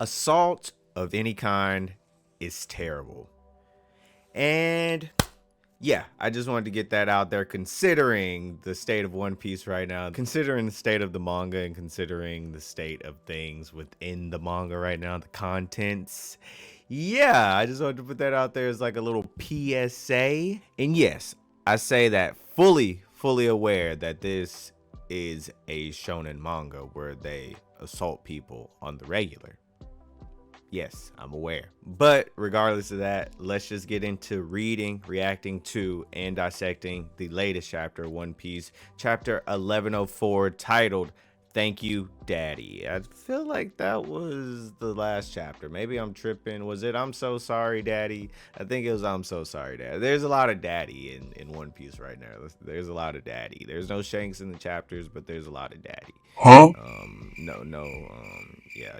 Assault of any kind is terrible. And yeah, I just wanted to get that out there considering the state of One Piece right now, considering the state of the manga and considering the state of things within the manga right now, the contents. Yeah, I just wanted to put that out there as like a little PSA. And yes, I say that fully aware that this is a shonen manga where they assault people on the regular. Yes, I'm aware. But regardless of that, let's just get into reading, reacting to, and dissecting the latest chapter of One Piece, chapter 1104, titled Thank You, Daddy. I feel like that was the last chapter. Maybe I'm tripping. Was it I'm So Sorry, Daddy? I think it was I'm So Sorry, Daddy. There's a lot of daddy in One Piece right now. There's a lot of daddy. There's no Shanks in the chapters, but there's a lot of daddy. Huh? Yeah,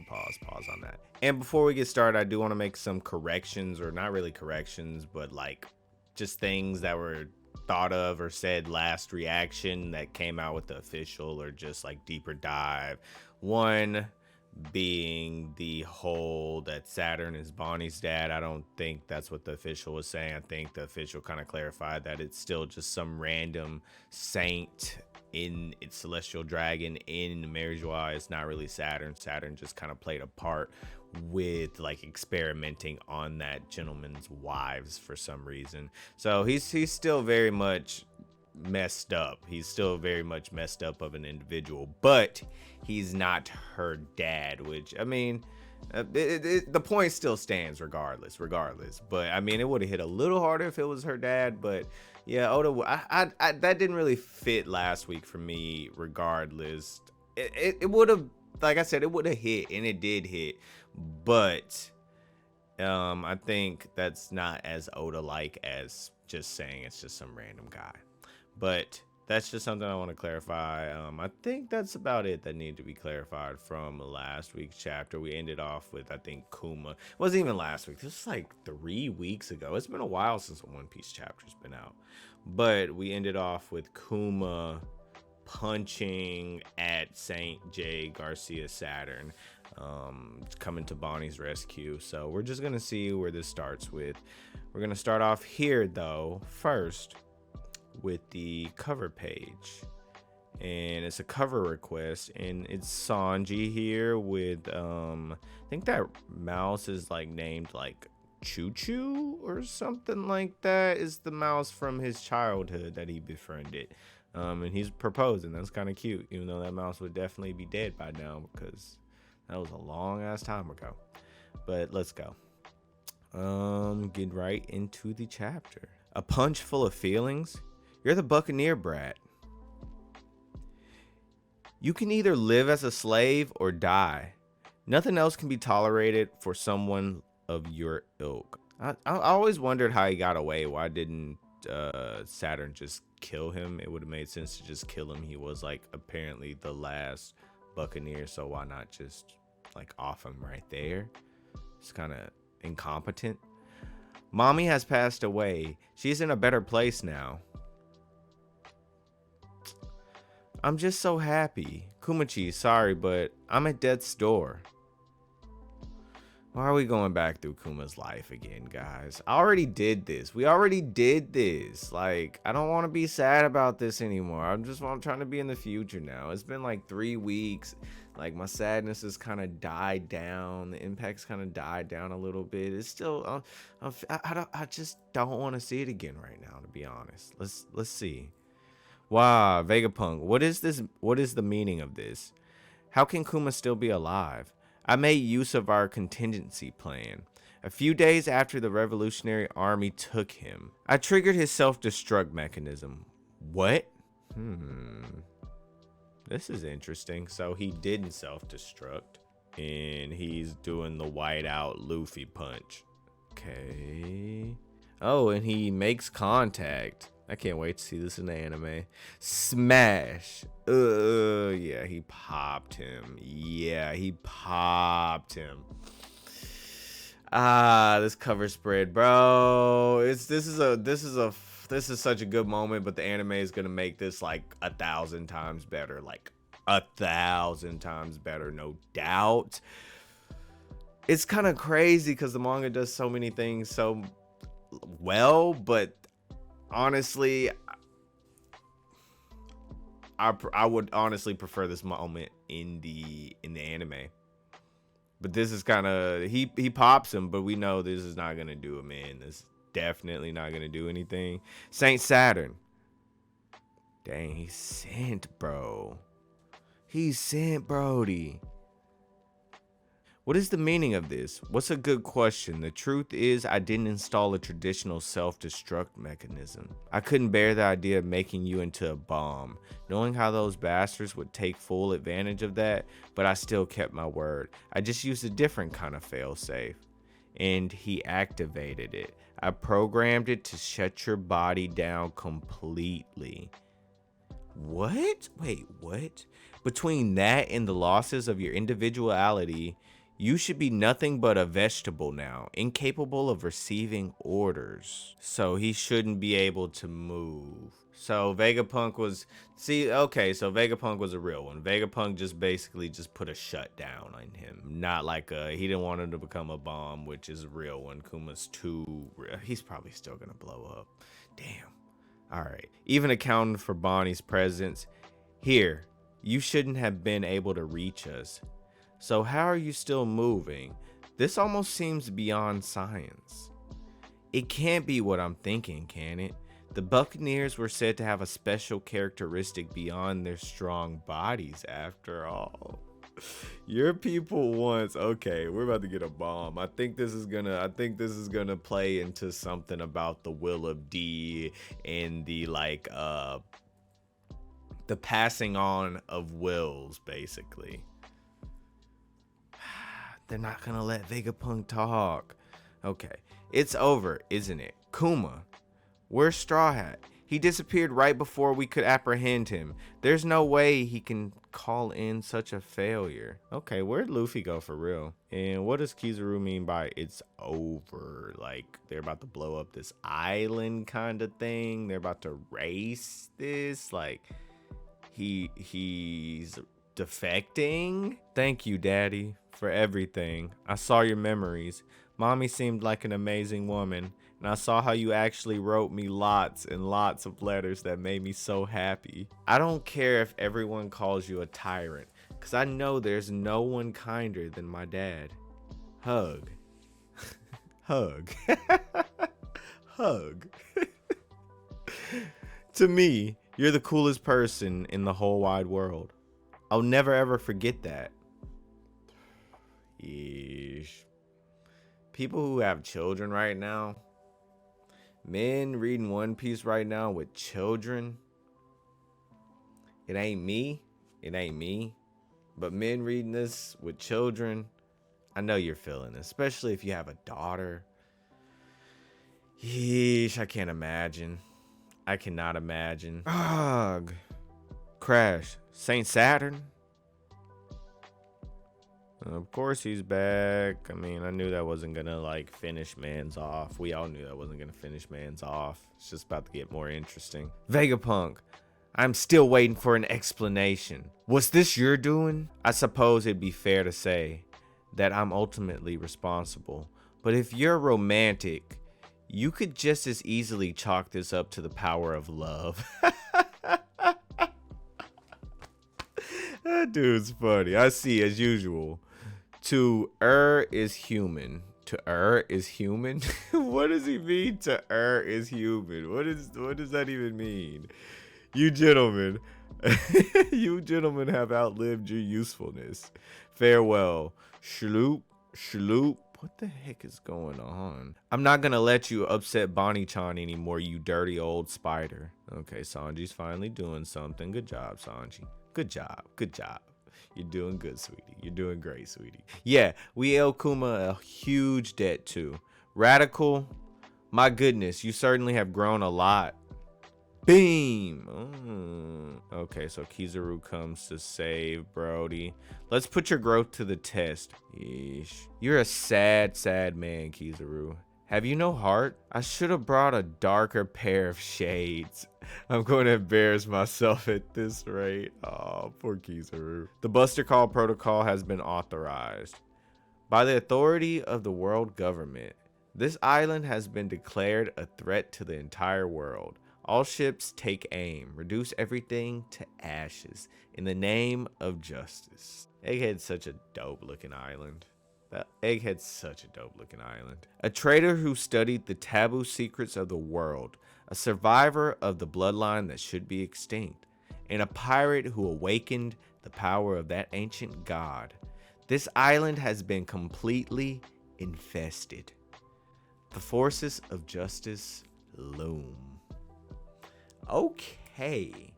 pause on that. And before we get started, I do want to make some corrections, or not really corrections, but like just things that were thought of or said last reaction that came out with the official, or just like deeper dive. One being the whole that Saturn is Bonnie's dad. I don't think that's what the official was saying. I think the official kind of clarified that it's still just some random saint in its celestial dragon in Marjoie. It's not really Saturn. Saturn just kind of played a part with like experimenting on that gentleman's wives for some reason. So he's still very much messed up. He's still very much messed up of an individual, but he's not her dad, which I mean, the point still stands regardless. But I mean, it would have hit a little harder if it was her dad. But yeah, Oda, I that didn't really fit last week for me. Regardless, it would have, like I said, it would have hit, and it did hit. But I think that's not as Oda like as just saying it's just some random guy. But that's just something I want to clarify. I think that's about it that needed to be clarified from last week's chapter. We ended off with, I think, Kuma. It wasn't even last week. This was like 3 weeks ago. It's been a while since a One Piece chapter's been out. But we ended off with Kuma punching at Saint J. Garcia Saturn, coming to Bonnie's rescue. So we're just going to see where this starts with. We're going to start off here, though, first with the cover page, and it's a cover request, and it's Sanji here with I think that mouse is like named like Choo Choo or something like that. Is the mouse from his childhood that he befriended, and he's proposing. That's kind of cute, even though that mouse would definitely be dead by now because that was a long ass time ago. But let's go. Get right into the chapter. A punch full of feelings. You're the Buccaneer brat. You can either live as a slave or die. Nothing else can be tolerated for someone of your ilk. I always wondered how he got away. Why didn't Saturn just kill him? It would have made sense to just kill him. He was like apparently the last Buccaneer, so why not just like off him right there? It's kind of incompetent. Mommy has passed away. She's in a better place now. I'm just so happy. Kumachi, sorry, but I'm at death's door. Why are we going back through Kuma's life again, guys? I already did this. We already did this. Like, I don't want to be sad about this anymore. I'm trying to be in the future now. It's been like 3 weeks. Like, my sadness has kind of died down. The impact's kind of died down a little bit. It's still, I just don't want to see it again right now, to be honest. Let's see. Wow, Vegapunk, what is this? What is the meaning of this? How can Kuma still be alive? I made use of our contingency plan. A few days after the Revolutionary Army took him, I triggered his self-destruct mechanism. What? This is interesting. So he didn't self-destruct, and he's doing the whiteout Luffy punch. Okay. Oh, and he makes contact. I can't wait to see this in the anime. Smash. Yeah, he popped him. This cover spread, bro. This is such a good moment, but the anime is gonna make this like 1,000 times better. Like 1,000 times better, no doubt. It's kind of crazy because the manga does so many things so well, but honestly, I would honestly prefer this moment in the anime. But this is kind of he pops him, but we know this is not gonna do him in. This is definitely not gonna do anything. Saint Saturn. Dang, he's sent, bro. He's sent, Brody. What is the meaning of this? What's a good question? The truth is, I didn't install a traditional self-destruct mechanism. I couldn't bear the idea of making you into a bomb, knowing how those bastards would take full advantage of that, but I still kept my word. I just used a different kind of failsafe. And he activated it. I programmed it to shut your body down completely. What? Wait, what? Between that and the losses of your individuality, you should be nothing but a vegetable now, incapable of receiving orders. So he shouldn't be able to move. So Vegapunk was, okay, so Vegapunk was a real one. Vegapunk just basically just put a shutdown on him. Not like he didn't want him to become a bomb, which is a real one. Kuma's too real. He's probably still gonna blow up. Damn. All right. Even accounting for Bonney's presence, here, you shouldn't have been able to reach us. So how are you still moving? This almost seems beyond science. It can't be what I'm thinking, can it? The Buccaneers were said to have a special characteristic beyond their strong bodies, after all. Your people once, okay, we're about to get a bomb. I think this is gonna play into something about the will of D and the the passing on of wills, basically. They're not gonna let Vegapunk talk. Okay, it's over, isn't it? Kuma, where's Straw Hat? He disappeared right before we could apprehend him. There's no way he can call in such a failure. Okay, where'd Luffy go for real? And what does Kizaru mean by it's over? Like, they're about to blow up this island kind of thing? They're about to race this? Like, he's defecting? Thank you, Daddy, for everything. I saw your memories. Mommy seemed like an amazing woman, and I saw how you actually wrote me lots and lots of letters that made me so happy. I don't care if everyone calls you a tyrant, because I know there's no one kinder than my dad. Hug. Hug. Hug. To me, you're the coolest person in the whole wide world. I'll never ever forget that. Yeesh. People who have children right now, men reading One Piece right now with children, it ain't me. It ain't me. But men reading this with children, I know you're feeling it, especially if you have a daughter. Yeesh, I can't imagine. I cannot imagine. Ugh. Crash. Saint Saturn? Of course he's back. I mean, I knew that wasn't gonna like finish man's off. We all knew that wasn't gonna finish man's off. It's just about to get more interesting. Vegapunk, I'm still waiting for an explanation. Was this your doing? I suppose it'd be fair to say that I'm ultimately responsible. But if you're romantic, you could just as easily chalk this up to the power of love. That dude's funny. I see, as usual. To err is human. To err is human? What does he mean, to err is human? What does that even mean? You gentlemen, you gentlemen have outlived your usefulness. Farewell. Shloop, shloop. What the heck is going on? I'm not gonna let you upset Bonnie-chan anymore, you dirty old spider. Okay, Sanji's finally doing something. Good job, Sanji. Good job. Good job. You're doing good, sweetie. You're doing great, sweetie. Yeah, we owe Kuma a huge debt too. Radical, my goodness, you certainly have grown a lot. Beam. Okay, so Kizaru comes to save Brody. Let's put your growth to the test. Yeesh. You're a sad, sad man, Kizaru. Have you no heart? I should have brought a darker pair of shades. I'm going to embarrass myself at this rate. Oh, poor Kizaru. The Buster Call protocol has been authorized. By the authority of the world government, this island has been declared a threat to the entire world. All ships take aim. Reduce everything to ashes in the name of justice. Egghead's such a dope looking island. That Egghead's such a dope looking island. A trader who studied the taboo secrets of the world. A survivor of the bloodline that should be extinct. And a pirate who awakened the power of that ancient god. This island has been completely infested. The forces of justice loom. Okay.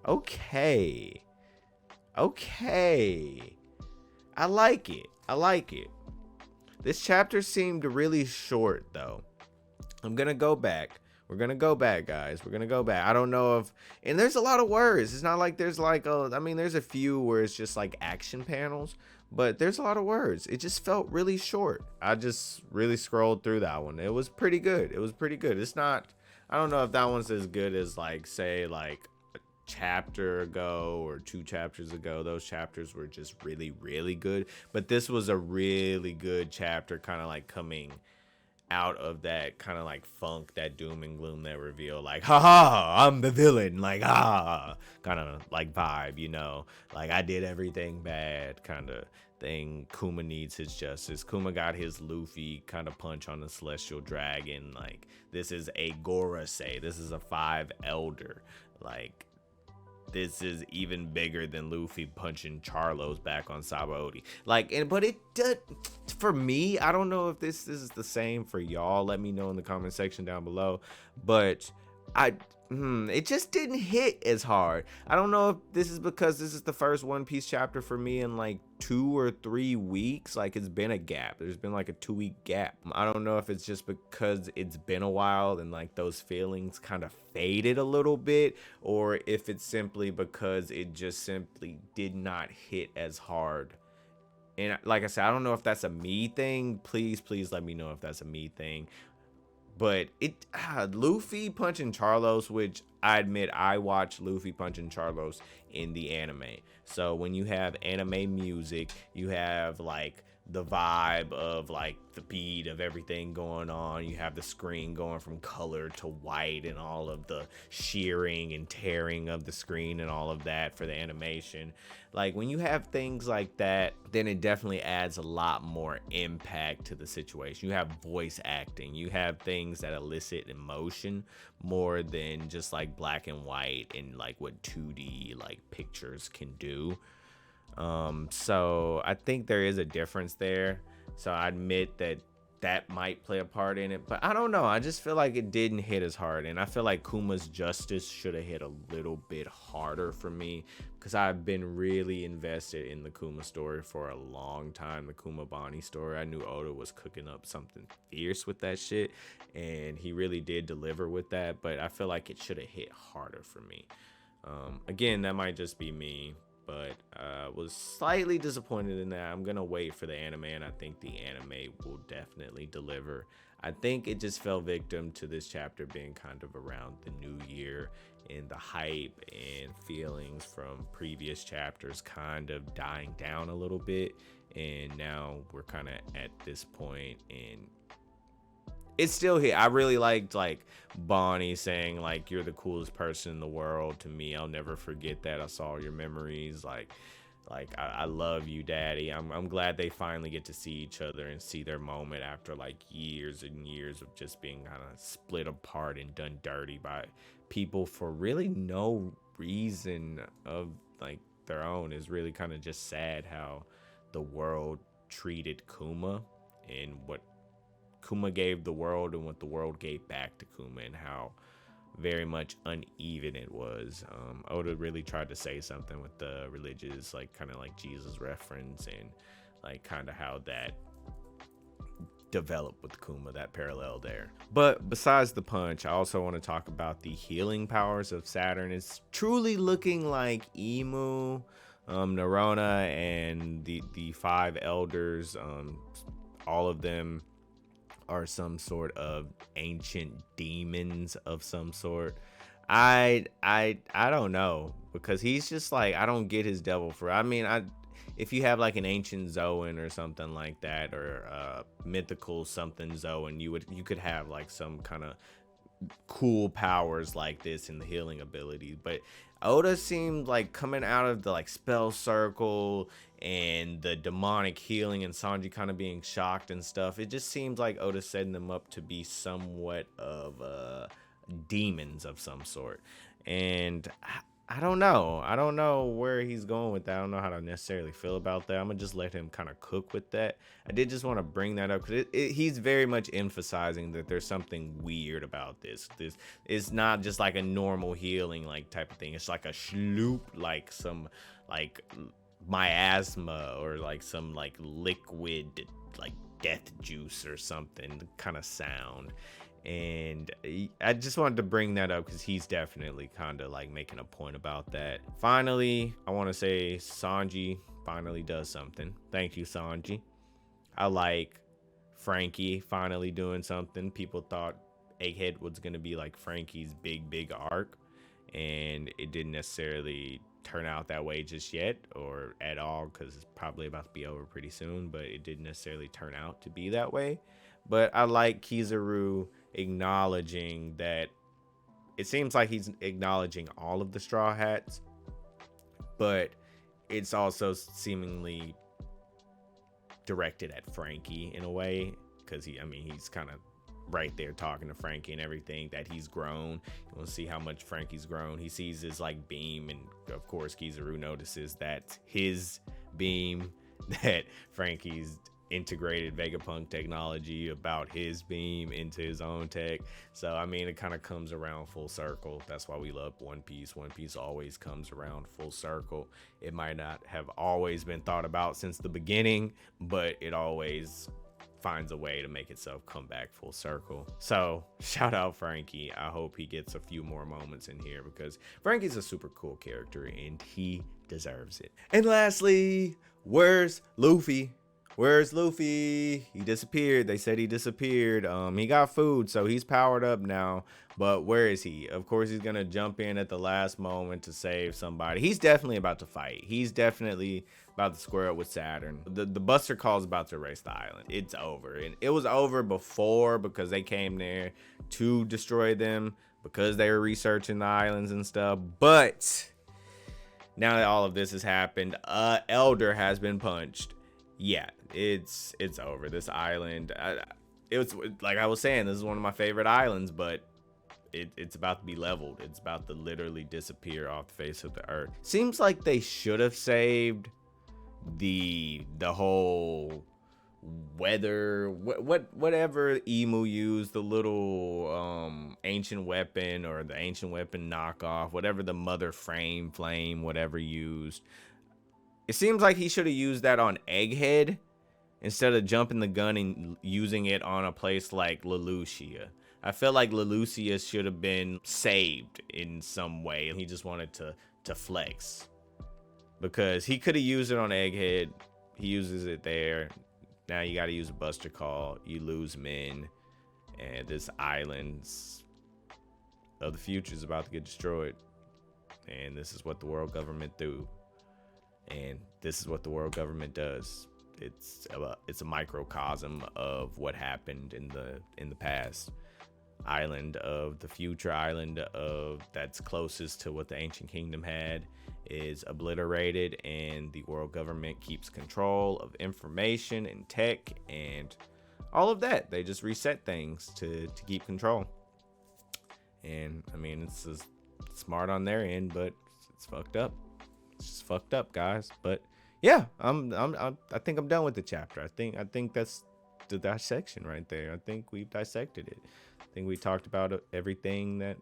Okay. Okay. I like it. I like it. This chapter seemed really short, though. I'm going to go back. We're going to go back, guys. We're going to go back. I don't know if... And there's a lot of words. It's not like there's like... I mean, there's a few where it's just like action panels. But there's a lot of words. It just felt really short. I just really scrolled through that one. It was pretty good. It was pretty good. It's not... I don't know if that one's as good as like, say, like a chapter ago or 2 chapters ago. Those chapters were just really, really good. But this was a really good chapter, kind of like coming out of that kind of like funk, that doom and gloom, that reveal, like, haha, I'm the villain, like, ah, kind of like vibe, you know, like I did everything bad kind of thing. Kuma needs his justice. Kuma got his Luffy kind of punch on the celestial dragon. Like, this is a Gorosei. This is a 5 elder. Like, this is even bigger than Luffy punching Charlos back on Sabaody. Like, but it did, for me, I don't know if this is the same for y'all. Let me know in the comment section down below. But it just didn't hit as hard. I don't know if this is because this is the first One Piece chapter for me in like 2 or 3 weeks. Like, it's been a gap. There's been like a 2-week gap. I don't know if it's just because it's been a while and like those feelings kind of faded a little bit, or if it's simply because it just simply did not hit as hard. And like I said, I don't know if that's a me thing. Please let me know if that's a me thing. But Luffy punching Charlos, which I admit I watched Luffy punching Charlos in the anime. So when you have anime music, you have like the vibe of like the beat of everything going on. You have the screen going from color to white and all of the shearing and tearing of the screen and all of that for the animation. Like, when you have things like that, then it definitely adds a lot more impact to the situation. You have voice acting, you have things that elicit emotion more than just like black and white and like what 2D like pictures can do. So I think there is a difference there. So I admit that might play a part in it, but I don't know. I just feel like it didn't hit as hard, and I feel like Kuma's justice should have hit a little bit harder for me, because I've been really invested in the Kuma story for a long time. The Kuma Bonney story, I knew Oda was cooking up something fierce with that shit, and he really did deliver with that, but I feel like it should have hit harder for me. Again, that might just be me, but was slightly disappointed in that. I'm gonna wait for the anime, and I think the anime will definitely deliver. I think it just fell victim to this chapter being kind of around the new year, and the hype and feelings from previous chapters kind of dying down a little bit, and now we're kind of at this point, and it's still here. I really liked like Bonnie saying like, you're the coolest person in the world to me. I'll never forget that. I saw your memories. Like I love you, Daddy. I'm glad they finally get to see each other and see their moment after like years and years of just being kind of split apart and done dirty by people for really no reason of like their own. Is really kind of just sad how the world treated Kuma and what Kuma gave the world and what the world gave back to Kuma, and how very much uneven it was. Oda really tried to say something with the religious, like kind of like Jesus reference, and like kind of how that developed with Kuma, that parallel there. But besides the punch, I also want to talk about the healing powers of Saturn. It's truly looking like Imu, Narona, and the 5 elders, all of them are some sort of ancient demons of some sort. I don't know, because he's just like, I don't get his devil fruit. I mean, if you have like an ancient Zoan or something like that, or mythical something Zoan, you could have like some kind of cool powers like this in the healing abilities. But Oda seemed like coming out of the like spell circle and the demonic healing and Sanji kind of being shocked and stuff. It just seems like Oda setting them up to be somewhat of demons of some sort. And I don't know. I don't know where he's going with that. I don't know how to necessarily feel about that. I'm gonna just let him kind of cook with that. I did just want to bring that up because he's very much emphasizing that there's something weird about this. This is not just like a normal healing like type of thing. It's like a shloop, like some like miasma or like some like liquid like death juice or something kind of sound. And I just wanted to bring that up because he's definitely kind of like making a point about that. Finally, I want to say Sanji finally does something. Thank you, Sanji. I like Frankie finally doing something. People thought Egghead was going to be like Frankie's big arc, and it didn't necessarily turn out that way just yet or at all, because it's probably about to be over pretty soon, but it didn't necessarily turn out to be that way. But I like Kizaru acknowledging that. It seems like he's acknowledging all of the Straw Hats, but it's also seemingly directed at Frankie in a way, because he's kind of right there talking to Frankie and everything, that he's grown. You want to see how much Frankie's grown. He sees his like beam, and of course Kizaru notices that's his beam, that Frankie's integrated Vegapunk technology about his beam into his own tech. So it kind of comes around full circle. That's why we love One Piece. One Piece always comes around full circle. It might not have always been thought about since the beginning, but it always finds a way to make itself come back full circle. So shout out Frankie. I hope he gets a few more moments in here, because Frankie's a super cool character and he deserves it. And lastly, where's Luffy? Where's Luffy? He disappeared. They said he disappeared. He got food, so he's powered up now. But where is he? Of course, he's gonna jump in at the last moment to save somebody. He's definitely about to fight. He's definitely about to square up with Saturn. The Buster Call is about to erase the island. It's over, and it was over before because they came there to destroy them because they were researching the islands and stuff. But now that all of this has happened, Elder has been punched. Yeah, it's over. This island, it was like I was saying, this is one of my favorite islands, but it's about to be leveled. It's about to literally disappear off the face of the earth. Seems like they should have saved the whole weather, whatever Emu used, the little ancient weapon or the ancient weapon knockoff, whatever the mother flame, whatever used. It seems like he should have used that on Egghead instead of jumping the gun and using it on a place like Lelouchia. I feel like Lelouchia should have been saved in some way, and he just wanted to flex. Because he could have used it on Egghead. He uses it there. Now you got to use a Buster Call. You lose men. And this island of the future is about to get destroyed. And this is what the world government do. And this is what the world government does. It's a microcosm of what happened in the past. Island of the future, island of that's closest to what the ancient kingdom had, is obliterated, and the world government keeps control of information and tech and all of that. They just reset things to keep control. And it's just smart on their end, but it's fucked up. It's just fucked up, guys. But yeah, I think I'm done with the chapter. I think that's the dissection right there. I think we've dissected it. I think we talked about everything that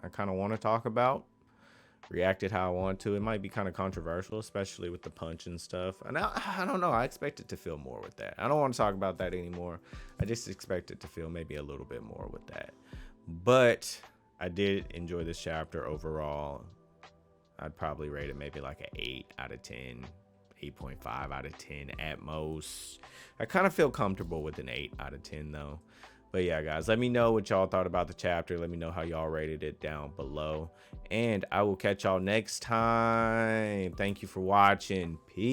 I kind of want to talk about. Reacted how I want to. It might be kind of controversial, especially with the punch and stuff. And I don't know. I expect it to feel more with that. I don't want to talk about that anymore. I just expect it to feel maybe a little bit more with that. But I did enjoy this chapter overall. I'd probably rate it maybe like an 8 out of 10, 8.5 out of 10 at most. I kind of feel comfortable with an 8 out of 10 though. But yeah, guys, let me know what y'all thought about the chapter. Let me know how y'all rated it down below. And I will catch y'all next time. Thank you for watching. Peace.